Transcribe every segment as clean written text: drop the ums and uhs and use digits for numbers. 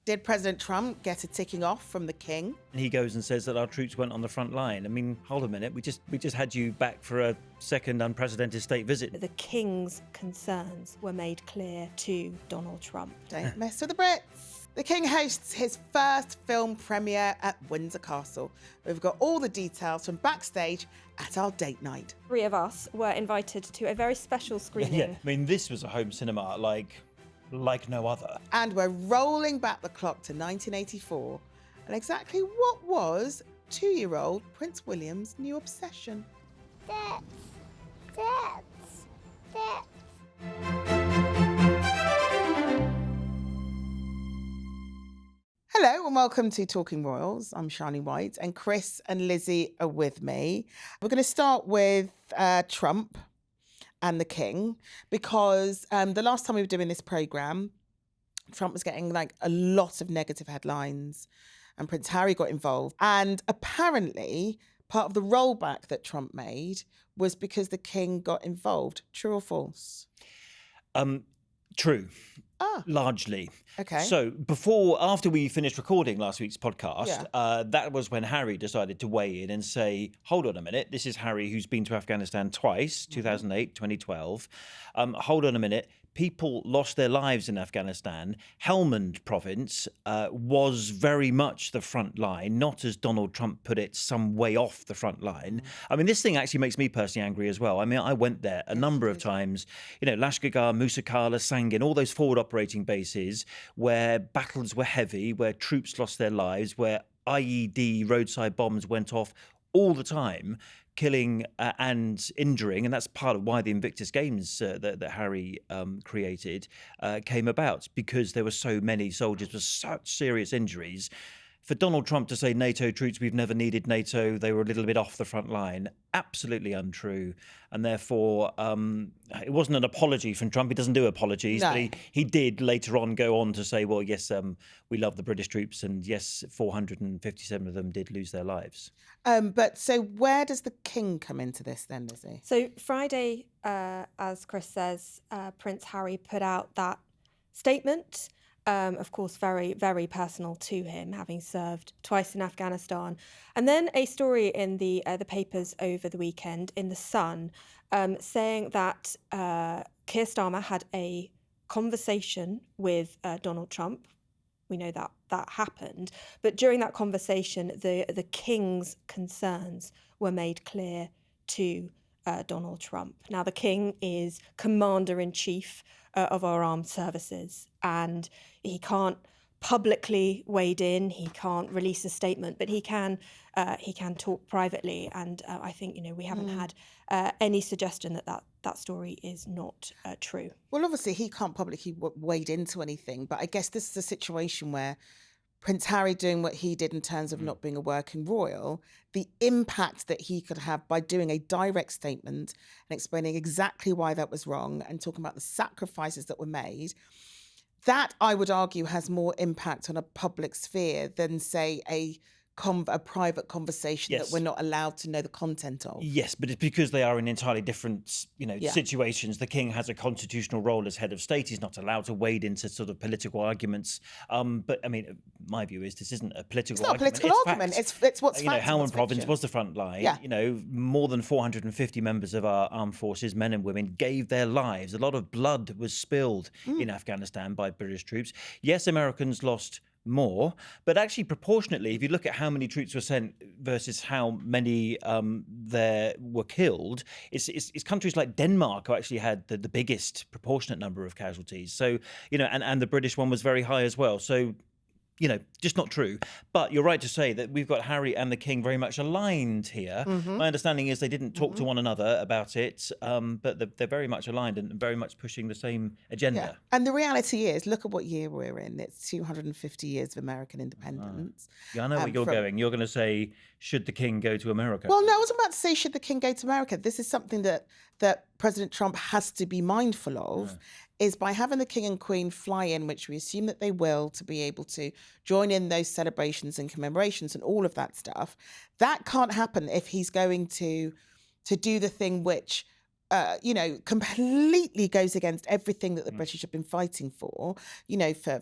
Did President Trump get a ticking off from the king? And he goes and says that our troops went on the front line. I mean, hold a minute. We just had you back for a second unprecedented state visit. The king's concerns were made clear to Donald Trump. Don't mess with the Brits. The king hosts his first film premiere at Windsor Castle. We've got all the details from backstage at our date night. 3 of us were invited to a very special screening. Yeah, I mean, this was a home cinema like no other. And we're rolling back the clock to 1984 and exactly what was 2-year-old Prince William's new obsession. Hello and welcome to Talking Royals. I'm Shani White and Chris and Lizzie are with me. We're going to start with Trump and the king, because the last time we were doing this programme, Trump was getting like a lot of negative headlines and Prince Harry got involved. And apparently part of the rollback that Trump made was because the king got involved. True or false? True. Largely. Okay. So after we finished recording last week's podcast, that was when Harry decided to weigh in and say, hold on a minute, this is Harry who's been to Afghanistan twice, 2008, 2012. Hold on a minute. People lost their lives in Afghanistan. Helmand province was very much the front line, not as Donald Trump put it, some way off the front line. I mean, this thing actually makes me personally angry as well. I mean, I went there a number of times, Lashkar, Musa Qala, Sangin, all those forward operating bases where battles were heavy, where troops lost their lives, where IED roadside bombs went off all the time, killing and injuring, and that's part of why the Invictus Games that Harry created came about, because there were so many soldiers with such serious injuries. For Donald Trump to say NATO troops, we've never needed NATO, they were a little bit off the front line, absolutely untrue. And therefore, it wasn't an apology from Trump. He doesn't do apologies, No. but he did later on go on to say, well, yes, we love the British troops, and yes, 457 of them did lose their lives. But so where does the king come into this then, Lizzie? So Friday, as Chris says, Prince Harry put out that statement. Of course, very, very personal to him, having served twice in Afghanistan. And then a story in the papers over the weekend in The Sun saying that Keir Starmer had a conversation with Donald Trump. We know that happened. But during that conversation, the king's concerns were made clear to Donald Trump. Now, the king is commander-in-chief of our armed services, and he can't publicly wade in, he can't release a statement, but he can talk privately. And I think we haven't had any suggestion that story is not true. Well, obviously he can't publicly wade into anything, but I guess this is a situation where Prince Harry doing what he did in terms of not being a working royal, the impact that he could have by doing a direct statement and explaining exactly why that was wrong and talking about the sacrifices that were made, that I would argue has more impact on a public sphere than, say, a private conversation that we're not allowed to know the content of. Yes, but it's because they are in entirely different, situations. The king has a constitutional role as head of state. He's not allowed to wade into sort of political arguments. But I mean, my view is this isn't a political argument. It's not a political argument. It's what's fact. Helmand province was the front line. Yeah. More than 450 members of our armed forces, men and women, gave their lives. A lot of blood was spilled in Afghanistan by British troops. Yes, Americans lost more, but actually proportionately, if you look at how many troops were sent versus how many there were killed, it's countries like Denmark who actually had the biggest proportionate number of casualties. So, and the British one was very high as well. So, just not true. But you're right to say that we've got Harry and the King very much aligned here. My understanding is they didn't talk to one another about it, but they're very much aligned and very much pushing the same agenda. Yeah. And the reality is, look at what year we're in. It's 250 years of American independence. Yeah, I know where you're going. You're going to say, should the King go to America? Well, no, I wasn't about to say, should the King go to America? This is something that President Trump has to be mindful of. Is by having the King and Queen fly in, which we assume that they will, to be able to join in those celebrations and commemorations and all of that stuff. That can't happen if he's going to do the thing which completely goes against everything that the British have been fighting for,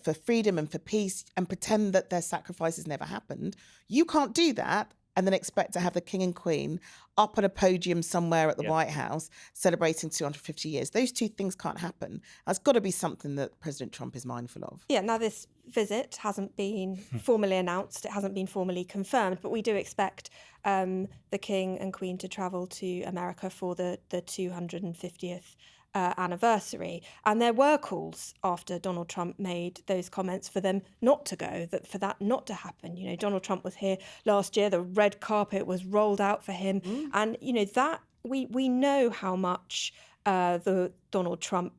for freedom and for peace, and pretend that their sacrifices never happened. You can't do that and then expect to have the King and Queen up on a podium somewhere at the White House celebrating 250 years. Those two things can't happen. That's got to be something that President Trump is mindful of. Yeah, now this visit hasn't been formally announced. It hasn't been formally confirmed, but we do expect the King and Queen to travel to America for the 250th anniversary. And there were calls after Donald Trump made those comments for them not to go, for that not to happen. Donald Trump was here last year. The red carpet was rolled out for him. And, that we know how much the Donald Trump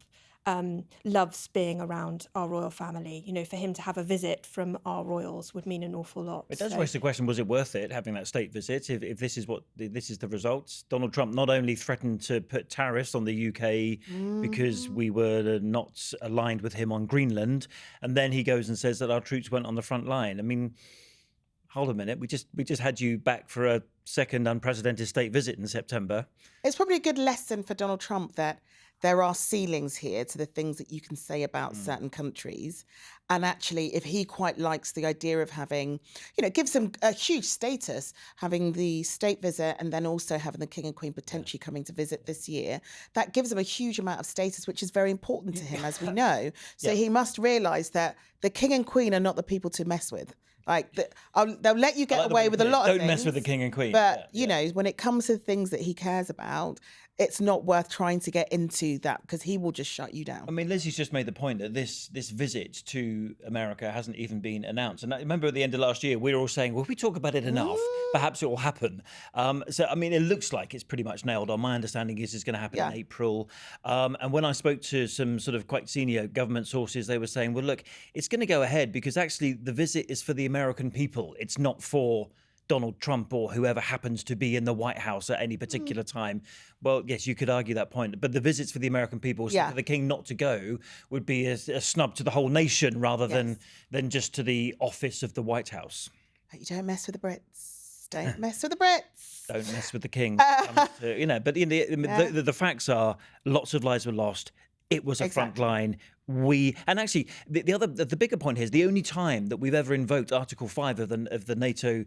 loves being around our royal family. For him to have a visit from our royals would mean an awful lot. It does raise the question, was it worth it, having that state visit, if this is the results? Donald Trump not only threatened to put tariffs on the UK because we were not aligned with him on Greenland, and then he goes and says that our troops went on the front line. I mean, hold a minute, we just had you back for a second unprecedented state visit in September. It's probably a good lesson for Donald Trump that there are ceilings here to the things that you can say about certain countries. And actually, if he quite likes the idea of having, gives him a huge status, having the state visit and then also having the King and Queen potentially coming to visit this year, that gives him a huge amount of status, which is very important to him, as we know. So he must realise that the King and Queen are not the people to mess with. They'll let you get away with a lot of things. Don't mess with the King and Queen. But, when it comes to things that he cares about, it's not worth trying to get into that because he will just shut you down. I mean, Lizzie's just made the point that this visit to America hasn't even been announced. And I remember at the end of last year, we were all saying, well, if we talk about it enough, perhaps it will happen. It looks like it's pretty much nailed on. My understanding is it's going to happen in April. And when I spoke to some sort of quite senior government sources, they were saying, well, look, it's going to go ahead because actually the visit is for the American people. It's not for Donald Trump or whoever happens to be in the White House at any particular time. Well, yes, you could argue that point, but the visits for the American people, so for the King not to go would be a snub to the whole nation rather than just to the office of the White House. You don't mess with the Brits. Don't mess with the Brits. Don't mess with the King. But the facts are lots of lives were lost. It was a front line. And actually, the bigger point here is the only time that we've ever invoked Article 5 of the NATO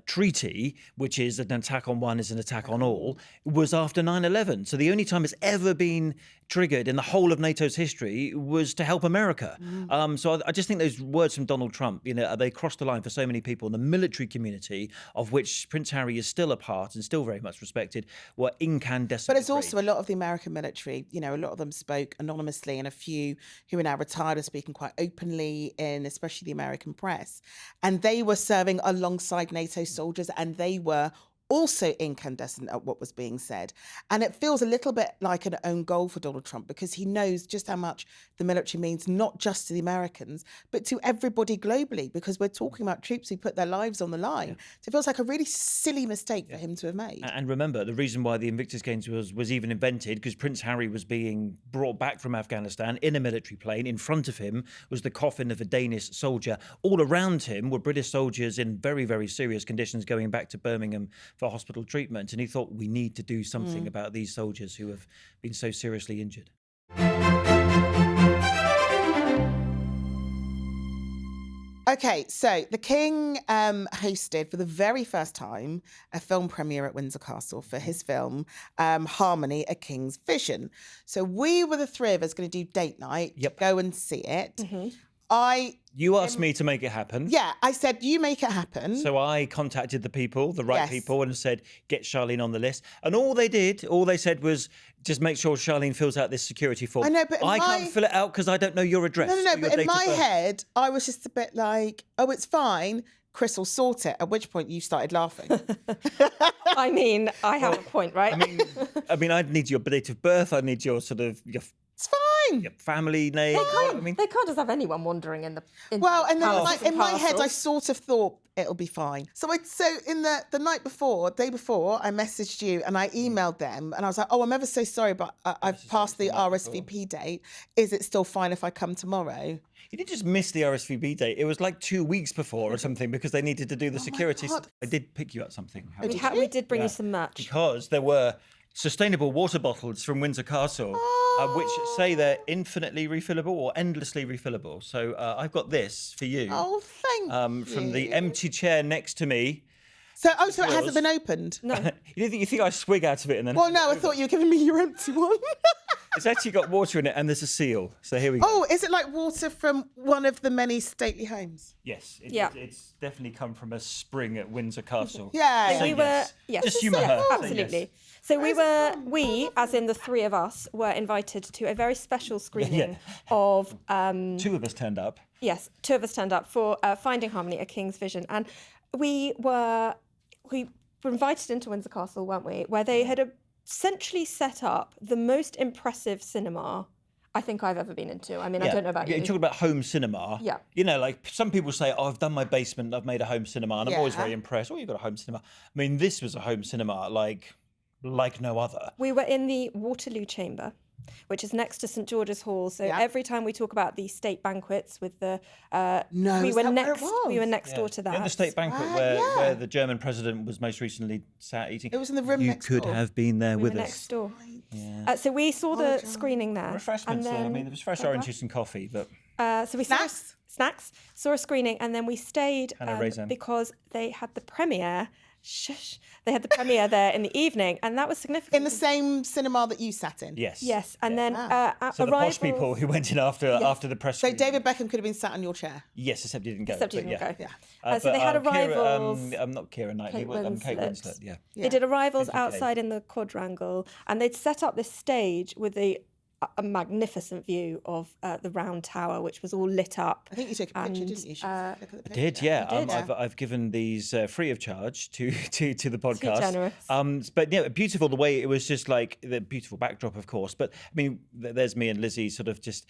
treaty, which is an attack on one is an attack on all, was after 9/11. So the only time it's ever been triggered in the whole of NATO's history was to help America. So I just think those words from Donald Trump, they crossed the line for so many people in the military community, of which Prince Harry is still a part and still very much respected, were incandescent. But it's also a lot of the American military, a lot of them spoke anonymously, and a few who are now retired are speaking quite openly in especially the American press. And they were serving alongside NATO soldiers, and they were also incandescent at what was being said. And it feels a little bit like an own goal for Donald Trump because he knows just how much the military means, not just to the Americans, but to everybody globally, because we're talking about troops who put their lives on the line. So it feels like a really silly mistake for him to have made. And remember, the reason why the Invictus Games was even invented, because Prince Harry was being brought back from Afghanistan in a military plane. In front of him was the coffin of a Danish soldier. All around him were British soldiers in very, very serious conditions going back to Birmingham for hospital treatment, and he thought we need to do something about these soldiers who have been so seriously injured. Okay, so the King hosted for the very first time a film premiere at Windsor Castle for his film Harmony, A King's Vision. So we were the three of us going to do date night, go and see it. You asked me to make it happen. Yeah, I said, you make it happen. So I contacted the right people, and said, get Charlene on the list. And all they said was, just make sure Charlene fills out this security form. I know, but I can't fill it out because I don't know your address. No, but in my head, I was just a bit like, oh, it's fine. Chris will sort it, at which point you started laughing. I mean, I have a point, right? I mean, I'd need your date of birth. I'd need your sort of... It's fine. Your family name. They can't just have anyone wandering in the. In my head, I sort of thought it'll be fine. So in the day before, I messaged you and I emailed them and I was like, oh, I'm ever so sorry, but I've passed the RSVP date. Is it still fine if I come tomorrow? You didn't just miss the RSVP date. It was like 2 weeks before or something because they needed to do the security. I did pick you up something. We did bring you some merch. Because there were sustainable water bottles from Windsor Castle, which say they're infinitely refillable or endlessly refillable. So I've got this for you. Oh, thank you. From the empty chair next to me. So it hasn't been opened? No. You think I swig out of it and then... Well, no, I thought you were giving me your empty one. It's actually got water in it and there's a seal. So here we go. Oh, is it like water from one of the many stately homes? Yes, Yeah. It's definitely come from a spring at Windsor Castle. Yeah. So we were, yes, Just humour her. Say absolutely. yes. So we, as in the three of us, were invited to a very special screening of. Two of us turned up. Yes, two of us turned up for Finding Harmony, A King's Vision, and we were invited into Windsor Castle, weren't we? Where they had essentially set up the most impressive cinema I think I've ever been into. I mean, I don't know about you. You're talking about home cinema. Yeah. You know, like some people say, oh, I've done my basement, I've made a home cinema, and I'm always Yeah. very impressed. Oh, you've got a home cinema. I mean, this was a home cinema like no other. We were in the Waterloo Chamber, which is next to St George's Hall. So every time we talk about the state banquets with the No, we is were that where it next we were was? next door to that. In the state banquet where the German president was most recently sat eating. It was in the room you next could door. have been there We with were us. next door. Yeah. So we saw the screening there. Refreshments, and though. I then, mean, there was fresh orange juice and coffee, but so we Snacks? saw a screening, and then we stayed Hannah Raisin. because they had the premiere. They had the premiere there in the evening, and that was significant. In the same cinema that you sat in? yes. Yes, and then So the posh people who went in after the press. So screening. David Beckham could have been sat on your chair? Yes, except he didn't go. Except he but didn't yeah. go. Yeah. So they had arrivals. I'm not Keira Knightley. Kate Kate Winslet. Winslet. Yeah. They did arrivals Thank you, Kate. outside in the quadrangle, and they'd set up this stage with a magnificent view of the round tower, which was all lit up. I think you took a picture, And, didn't you? Should we look at the I picture? did, yeah. You did. I've given these free of charge to the podcast. generous. But yeah, beautiful the way it was, just like the beautiful backdrop, of course. But I mean, there's me and Lizzie, sort of just.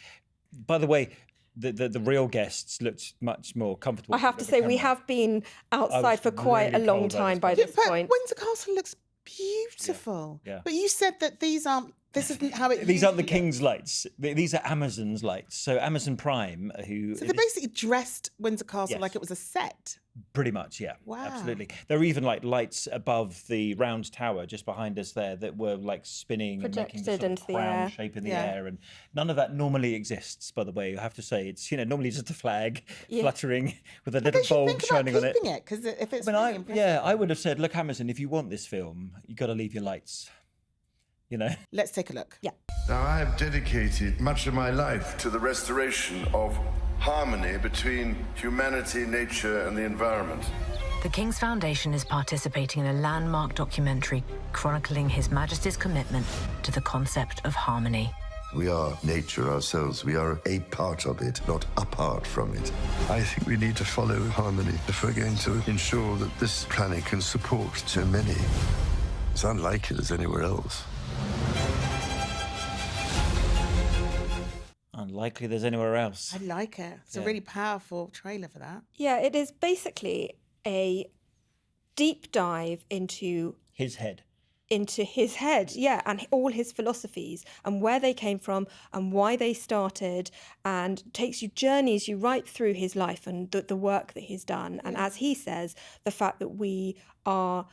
By the way, the real guests looked much more comfortable. I have to with the say, we camera. have been outside was for quite a really long cold at time this by point. this But point. Windsor Castle looks beautiful. Yeah. But you said that these aren't. This isn't how it. These aren't the usually King's lights. These are Amazon's lights. So Amazon Prime, who looks. So they basically dressed Windsor Castle Yes. like it was a set. pretty much, yeah, Wow. absolutely. There were even like lights above the round tower just behind us there that were like spinning and making the Projected sort of into the crown air. shape in the Yeah. air, and none of that normally exists. By the way, I have to say, it's normally just a flag Yeah. fluttering with a little They should bulb think about shining on it. keeping it because if it's I mean, really impressive. I would have said, look, Amazon, if you want this film, you got to leave your lights. Let's take a look. Yeah. Now, I have dedicated much of my life to the restoration of harmony between humanity, nature, and the environment. The King's Foundation is participating in a landmark documentary chronicling His Majesty's commitment to the concept of harmony. We are nature ourselves. We are a part of it, not apart from it. I think we need to follow harmony if we're going to ensure that this planet can support so many. It's unlike it as anywhere else. Unlikely there's anywhere else. I like it. It's a really powerful trailer for that. Yeah, it is basically a deep dive into His head. his head, yeah, and all his philosophies and where they came from and why they started, and journeys you right through his life and the work that he's done. And as he says, the fact that we are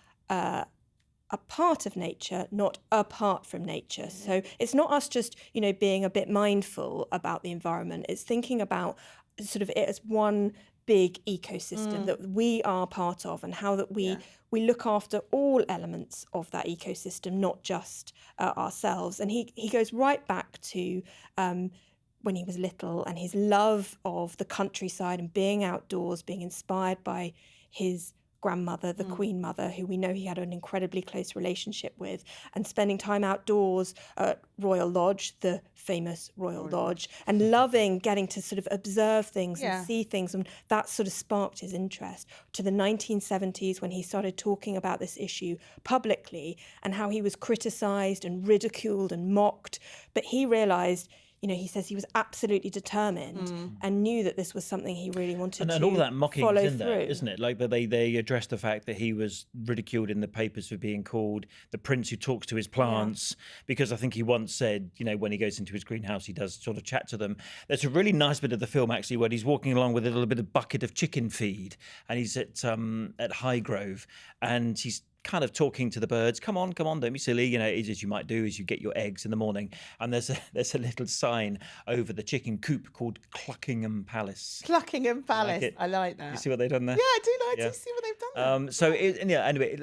a part of nature, not apart from nature. So it's not us just, being a bit mindful about the environment. It's thinking about sort of it as one big ecosystem that we are part of, and how that we look after all elements of that ecosystem, not just ourselves. And he goes right back to when he was little and his love of the countryside and being outdoors, being inspired by his grandmother, the Queen Mother, who we know he had an incredibly close relationship with, and spending time outdoors at Royal Lodge, the famous Royal Lodge, and loving getting to sort of observe things and see things. And that sort of sparked his interest to the 1970s, when he started talking about this issue publicly and how he was criticised and ridiculed and mocked. But he realised, he says he was absolutely determined and knew that this was something he really wanted to And all that mocking follow is in there, through. isn't it? Like they addressed the fact that he was ridiculed in the papers for being called the prince who talks to his plants, because I think he once said, when he goes into his greenhouse, he does sort of chat to them. There's a really nice bit of the film, actually, where he's walking along with a little bit of bucket of chicken feed, and he's at Highgrove, and he's kind of talking to the birds. Come on, don't be silly. You know, as you might do as you get your eggs in the morning. And there's a little sign over the chicken coop called Cluckingham Palace. Cluckingham Palace. Like I like that. You see what they've done there? Yeah, I do like to see what they've done there. Anyway,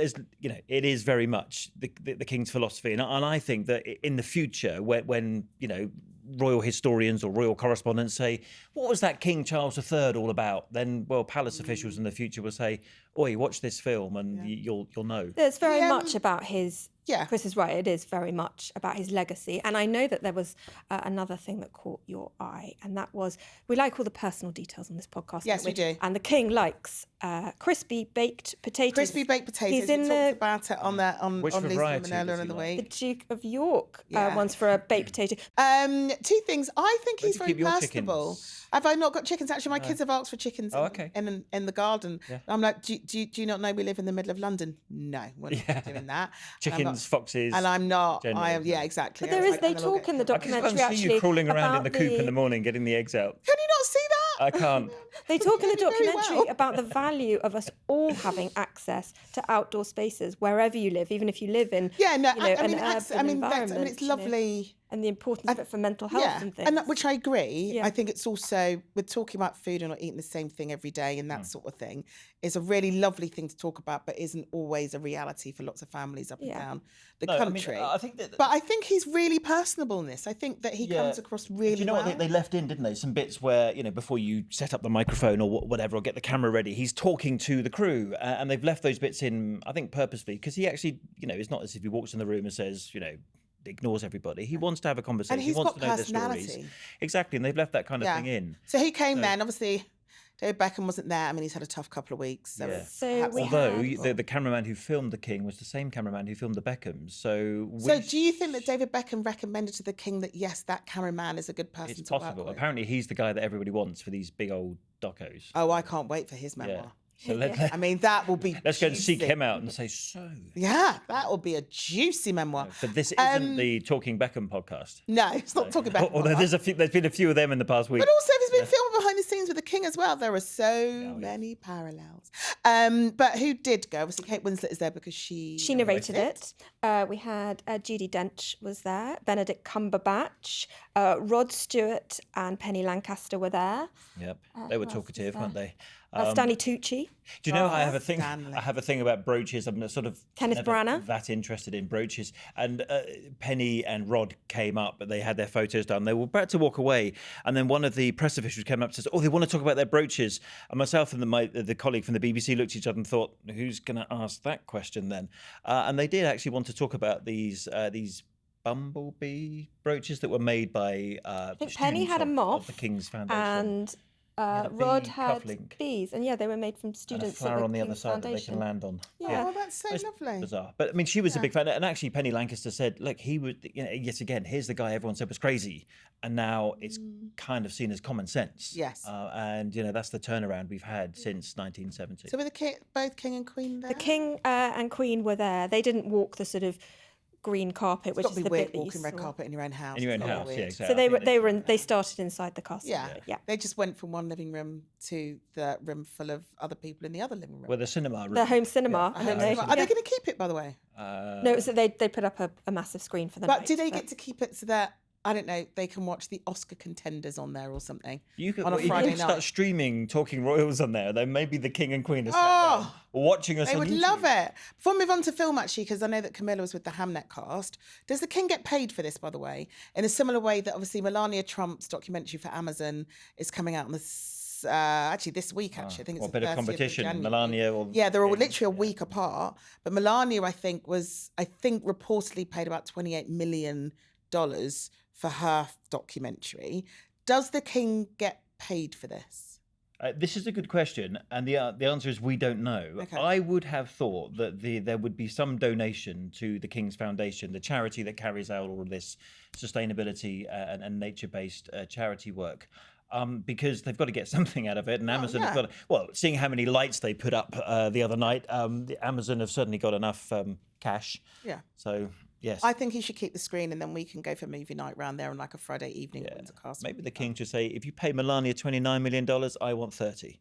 it is very much the king's philosophy, and I think that in the future, when royal historians or royal correspondents say, what was that King Charles III all about? Then, palace officials in the future will say, oi, watch this film and you'll know. It's very much about his... Yeah. Chris is right. It is very much about his legacy. And I know that there was another thing that caught your eye, and that was, we like all the personal details on this podcast. Yes, don't we do. And the king likes crispy baked potatoes. Crispy baked potatoes. He's in talked about it on Lisa variety Manella does in the he the week. Duke of York Yeah. once for a baked potato. Two things. I think Where he's do you very keep your personable. chickens? Have I not got chickens? Actually, my kids have asked for chickens okay. in the garden. Yeah. I'm like, do you not know we live in the middle of London? No, we're not doing that. Chickens, foxes. And I'm not. generally. Exactly. But they talk in the I can documentary see you actually crawling around in about the coop in the morning getting the eggs out. Can you not see that? I can't. They talk in the Very documentary well. about the value of us all having access to outdoor spaces wherever you live, even if you live in Yeah, no, an urban environment. it's you know, lovely. and the importance of it for mental health and things. And which I agree. Yeah. I think it's also, we're talking about food and not eating the same thing every day and that sort of thing is a really lovely thing to talk about, but isn't always a reality for lots of families up and down the country. I think that. But I think he's really personable in this. I think that he comes across really Do you know well. what they left in, didn't they? Some bits where, before you set up the microphone or whatever, or get the camera ready, he's talking to the crew, and they've left those bits in, I think, purposely, because he actually, it's not as if he walks in the room and says, ignores everybody. He wants to have a conversation. And he's he wants got to know their personality. stories. Exactly, and they've left that kind of thing in. So he came then, obviously, David Beckham wasn't there. I mean, he's had a tough couple of weeks. So, Yeah. So perhaps we not Although helpful. the cameraman who filmed the King was the same cameraman who filmed the Beckhams, so do you think that David Beckham recommended to the King that, yes, that cameraman is a good person it's to work possible. with? Apparently, he's the guy that everybody wants for these big old docos. Oh, I can't wait for his memoir. So I mean, that will be let's go and seek juicy. him out and say, so. Yeah, that will be a juicy memoir. But this isn't the Talking Beckham podcast. No, it's not talking about Although there's been a few of them in the past week. But also, if it's been filmed behind the scenes with the King as well, there are so many parallels. But who did go? Obviously, Kate Winslet is there because she narrated it. We had Judi Dench was there, Benedict Cumberbatch, Rod Stewart and Penny Lancaster were there. Yep, they were talkative, weren't they? Stanley Tucci. Do you know I have a thing? Stanley. I have a thing about brooches. I'm sort of Kenneth never Branagh. that interested in brooches. And Penny and Rod came up, but they had their photos done. They were about to walk away, and then one of the press officials came up and says, "Oh, they want to talk about their brooches." And myself and the colleague from the BBC looked at each other and thought, "Who's going to ask that question then?" And they did actually want to talk about these bumblebee brooches that were made by I think Penny had a moth of the King's Foundation. and a Rod bee had cufflink. bees, and they were made from and a students flower at the on the other King's side that they Foundation. can land on. Oh, that's so It's lovely. bizarre. But I mean, she was a big fan. And actually, Penny Lancaster said, look, he would, yet again, here's the guy everyone said was crazy. And now it's kind of seen as common sense. Yes. And, that's the turnaround we've had since 1970. So were both King and Queen there? The King and Queen were there. They didn't walk the sort of green carpet, which It's got is to the be weird bit that you walking red saw. carpet in your own house. In your own It's house, weird. yeah, exactly. So I think they started inside the castle. Yeah. They just went from one living room to the room full of other people in the other living room. Well, the cinema room. The home cinema. I and hope then so. they- Are they going to keep it, by the way? No, so they put up a massive screen for the But night, do they get to keep it so that, I don't know, they can watch the Oscar contenders on there or something? You could, on a you Friday could start night. streaming Talking Royals on there. Then maybe the King and Queen are sat down watching us They on would YouTube. love it. Before we move on to film, actually, because I know that Camilla was with the Hamnet cast. Does the King get paid for this, by the way? In a similar way that obviously Melania Trump's documentary for Amazon is coming out on this, actually this week, actually. I think it's Well, the bit of 30th competition. January. Melania or Yeah, they're all literally a week apart. But Melania, I think reportedly paid about $28 million for her documentary. Does the King get paid for this? This is a good question, and the answer is we don't know. Okay. I would have thought that there would be some donation to the King's Foundation, the charity that carries out all of this sustainability and nature-based charity work. Because they've got to get something out of it, and Amazon have got to, seeing how many lights they put up the other night, Amazon have certainly got enough cash. Yeah. So, yes. I think he should keep the screen and then we can go for movie night round there on like a Friday evening at Windsor Castle. Maybe the King should say, if you pay Melania $29 million, I want 30.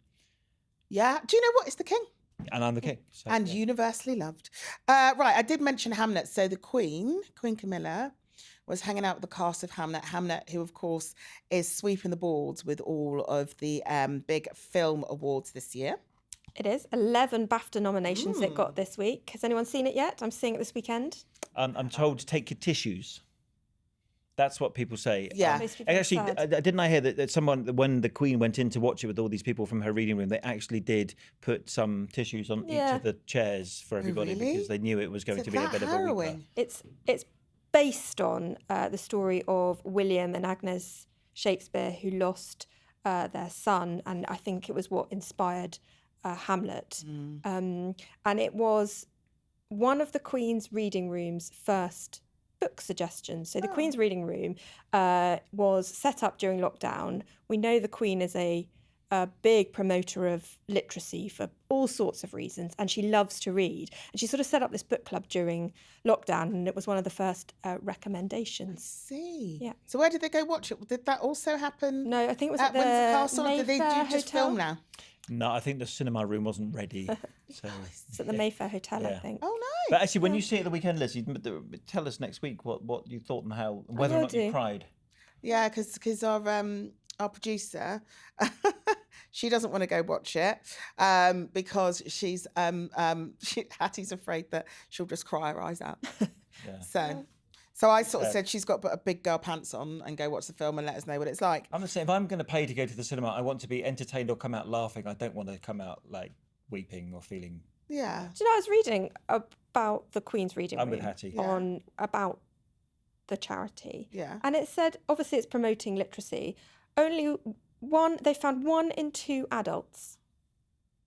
Yeah. Do you know what? It's the King. And I'm the king. So, And universally loved. Right, I did mention Hamnet. So the Queen Camilla, was hanging out with the cast of Hamnet. Hamnet, who, of course, is sweeping the boards with all of the big film awards this year. It is 11 BAFTA nominations it got this week. Has anyone seen it yet? I'm seeing it this weekend. I'm told to take your tissues. That's what people say. Yeah. Actually, didn't I hear that someone, when the Queen went in to watch it with all these people from her reading room, they actually did put some tissues on each of the chairs for everybody because they knew it was going to be a bit of a week. It's based on the story of William and Agnes Shakespeare, who lost their son, and I think it was what inspired Hamlet. And it was one of the Queen's reading room's first book suggestions. So the Queen's reading room was set up during lockdown. We know the Queen is a big promoter of literacy for all sorts of reasons, and she loves to read. And she sort of set up this book club during lockdown, and it was one of the first recommendations. I see. Yeah. So where did they go watch it? Did that also happen? No, I think it was at the Windsor Castle. Or Mayfair did they do just Hotel? film now? No, I think the cinema room wasn't ready. So It's at the Mayfair Hotel, I think. Oh, nice. But actually, when you see it the weekend, Lizzie, tell us next week what you thought and how, whether or not you cried. Yeah, because our producer, she doesn't want to go watch it because she's Hattie's afraid that she'll just cry her eyes out. So I sort of said she's got to put a big girl pants on and go watch the film and let us know what it's like. I'm the same. If I'm going to pay to go to the cinema, I want to be entertained or come out laughing. I don't want to come out like weeping or feeling. Yeah. Do you know, I was reading about the Queen's reading room with Hattie. about the charity. Yeah. And it said, obviously it's promoting literacy. They found 1 in 2 adults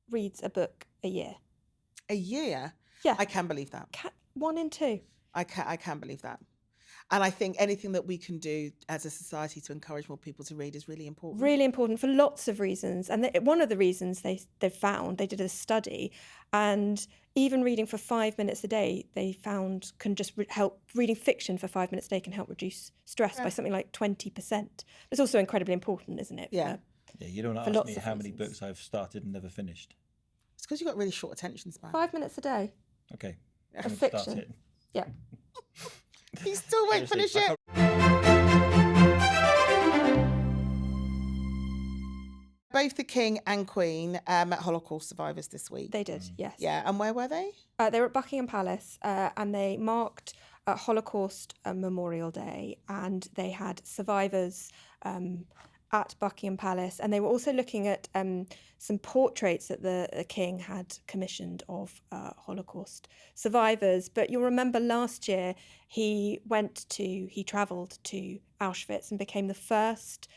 reads a book a year. A year? Yeah. I can believe that. 1 in 2. I can believe that. And I think anything that we can do as a society to encourage more people to read is really important. Really important for lots of reasons. And one of the reasons they found, they did a study, and even reading for 5 minutes a day, they found can just help, reading fiction for 5 minutes a day can help reduce stress by something like 20%. It's also incredibly important, isn't it? Yeah. You don't ask me how many books I've started and never finished. It's because you've got really short attention span. 5 minutes a day. Okay. Of fiction. Yeah. He still won't finish it. Both the King and Queen met Holocaust survivors this week. They did, yes. Yeah, and where were they? They were at Buckingham Palace and they marked Holocaust Memorial Day, and they had survivors at Buckingham Palace, and they were also looking at some portraits that the King had commissioned of Holocaust survivors. But you'll remember last year he travelled to Auschwitz and became the first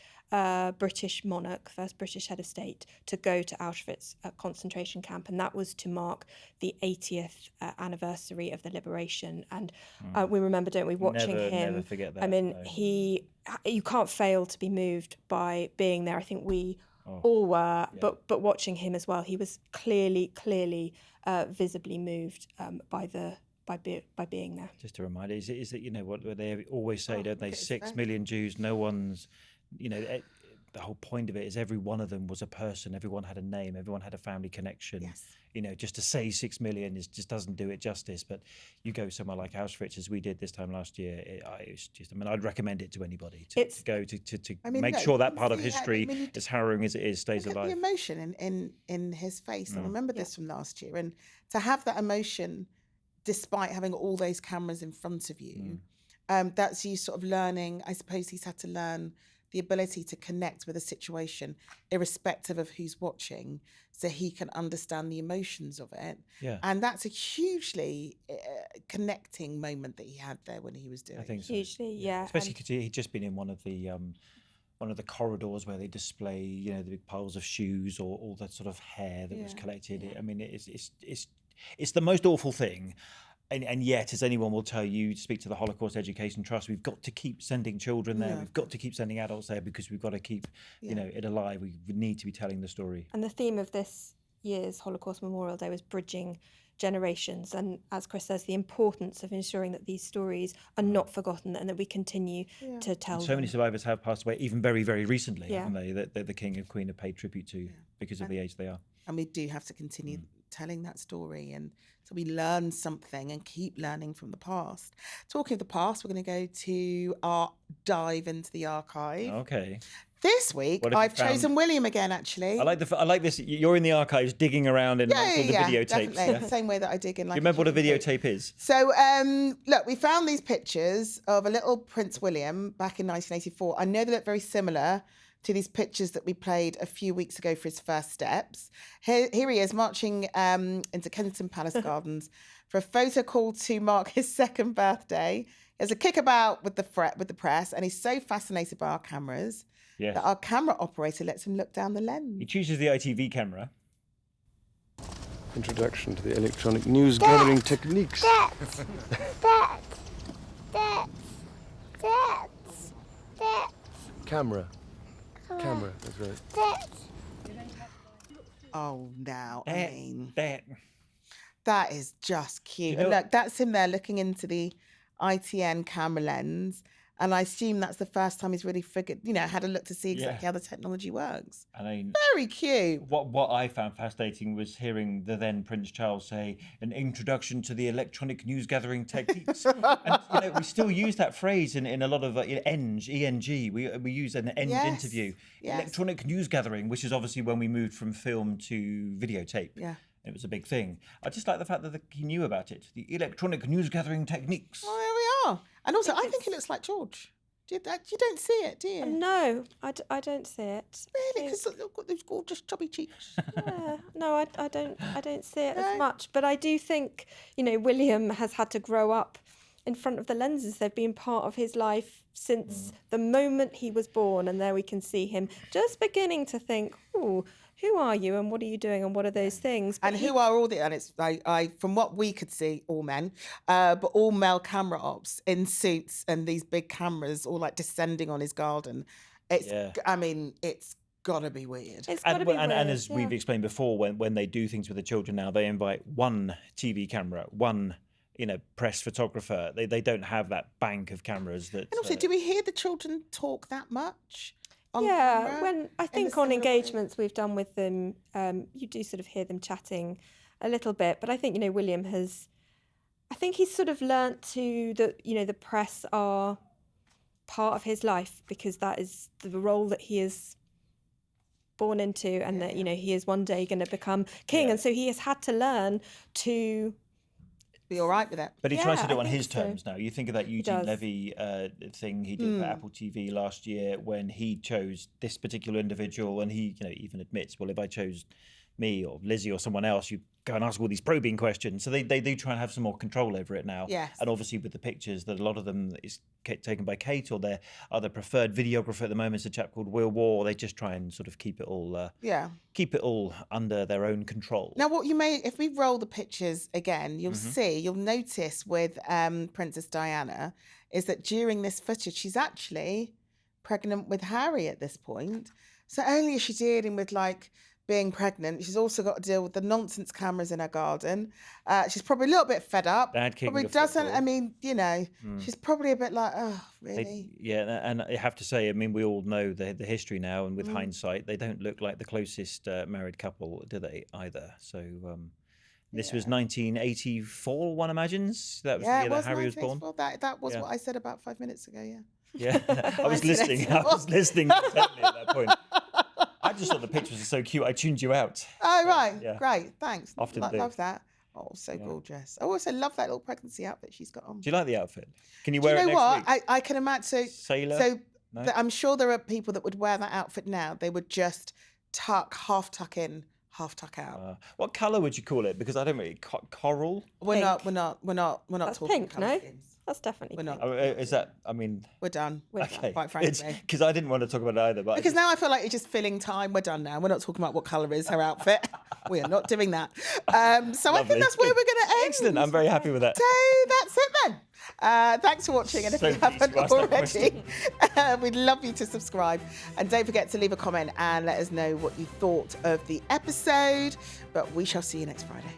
British monarch, first British head of state to go to Auschwitz concentration camp, and that was to mark the 80th anniversary of the liberation. And we remember, don't we, watching him? Never forget that. I mean, you can't fail to be moved by being there. I think we all were, but watching him as well, he was clearly, visibly moved by being there. Just a reminder, is that, you know, what they always say, don't they? 6 million Jews, no one's, you know, the whole point of it is every one of them was a person, everyone had a name, everyone had a family connection. Yes. You know, just to say 6 million just doesn't do it justice. But you go somewhere like Auschwitz, as we did this time last year, I'd recommend it to anybody to go to make sure that part of history, as harrowing as it is, stays alive. The emotion in his face. I remember this from last year, and to have that emotion despite having all those cameras in front of you, that's you sort of learning. I suppose he's had to learn the ability to connect with a situation irrespective of who's watching, so he can understand the emotions of it. Yeah. And that's a hugely connecting moment that he had there when he was doing it. I think so. Hugely, yeah. Especially because he'd just been in one of the corridors where they display, you know, the big piles of shoes or all that sort of hair that was collected. I mean, it's the most awful thing. And yet, as anyone will tell you, speak to the Holocaust Education Trust, we've got to keep sending children there. We've got to keep sending adults there because we've got to keep, you know, it alive. We need to be telling the story. And the theme of this year's Holocaust Memorial Day was bridging generations. And as Chris says, the importance of ensuring that these stories are not forgotten and that we continue to tell them. So many survivors have passed away, even very, very recently, haven't they? That the King and Queen have paid tribute to because of the age they are. And we do have to continue telling that story, and so we learn something and keep learning from the past. Talking of the past, we're going to go to our dive into the archive. Okay. This week, I've chosen William again, actually. I like this. You're in the archives digging around in all the videotapes. Definitely. The same way that I dig in. Do you remember what a videotape is? So, look, we found these pictures of a little Prince William back in 1984. I know they look very similar to these pictures that we played a few weeks ago for his first steps. Here he is marching into Kensington Palace Gardens for a photo call to mark his 2nd birthday. There's a kickabout with the press, and he's so fascinated by our cameras that our camera operator lets him look down the lens. He chooses the ITV camera. Introduction to the electronic news gathering techniques. Camera, that's right. Oh, now, I mean, That. that is just cute. You know- And look, that's him there looking into the ITN camera lens. And I assume that's the first time he's really had a look to see exactly how the technology works. I mean, Very cute. what I found fascinating was hearing the then Prince Charles say an introduction to the electronic news gathering techniques. And we still use that phrase in a lot of ENG. We use an end interview. Yes. Electronic news gathering, which is obviously when we moved from film to videotape. Yeah. It was a big thing. I just like the fact that he knew about it. The electronic news gathering techniques. Oh, here we are. And also, I think he looks like George. You don't see it, do you? No, I don't see it. Really? Because look, got those gorgeous chubby cheeks. Yeah, no, I don't see it as much. But I do think, William has had to grow up in front of the lenses. They've been part of his life since the moment he was born. And there we can see him just beginning to think, oh, who are you and what are you doing and what are those things? But And who are all the, and it's, I from what we could see, all men, but all male camera ops in suits and these big cameras all like descending on his garden. It's, I mean, it's gotta be weird. It's gotta be weird. And as we've explained before, when they do things with the children now, they invite one TV camera, one press photographer. They don't have that bank of cameras that. And also, do we hear the children talk that much? Yeah, when I think on engagements we've done with them, you do sort of hear them chatting a little bit. But I think William has, I think he's sort of learnt to that the press are part of his life because that is the role that he is born into, and that he is one day going to become king, and so he has had to learn to be all right with it. But he tries to do it on his terms now. You think of that Eugene Levy thing he did for Apple TV last year when he chose this particular individual, and he even admits, well, if I chose me or Lizzie or someone else, you go and ask all these probing questions. So they do try and have some more control over it now. Yes. And obviously with the pictures, that a lot of them is taken by Kate, or their other preferred videographer at the moment is a chap called Will Waugh. They just try and sort of keep it all under their own control. Now, if we roll the pictures again, you'll notice with Princess Diana is that during this footage, she's actually pregnant with Harry at this point. So only is she dealing with being pregnant, she's also got to deal with the nonsense cameras in her garden. She's probably a little bit fed up. Probably doesn't. I mean, she's probably a bit like, oh, really? And I have to say, I mean, we all know the history now, and with hindsight, they don't look like the closest married couple, do they? Either. So this was 1984. One imagines that was the year that Harry was born. That was what I said about 5 minutes ago. Yeah. Yeah, I was listening. I was listening intently at that point. I just thought the pictures were so cute. I tuned you out. Oh, right. Yeah. Great. Thanks. Often love that. Oh, so gorgeous. I also love that little pregnancy outfit she's got on. Do you like the outfit? Can you wear it next week? I can imagine. Sailor? So No? I'm sure there are people that would wear that outfit now. They would just half tuck in, half tuck out. What colour would you call it? Because I don't really coral. We're not That's talking pink, colour no? schemes. That's definitely We're not. Is that? I mean, We're done. okay. Quite frankly. Because I didn't want to talk about it either. But Because now I feel like it's just filling time. We're done now. We're not talking about what colour is her outfit. We are not doing that. So I think that's where we're going to end. Excellent. I'm very happy with that. So that's it then. Thanks for watching. And if So you pleased haven't to ask that already, we'd love you to subscribe. And don't forget to leave a comment and let us know what you thought of the episode. But we shall see you next Friday.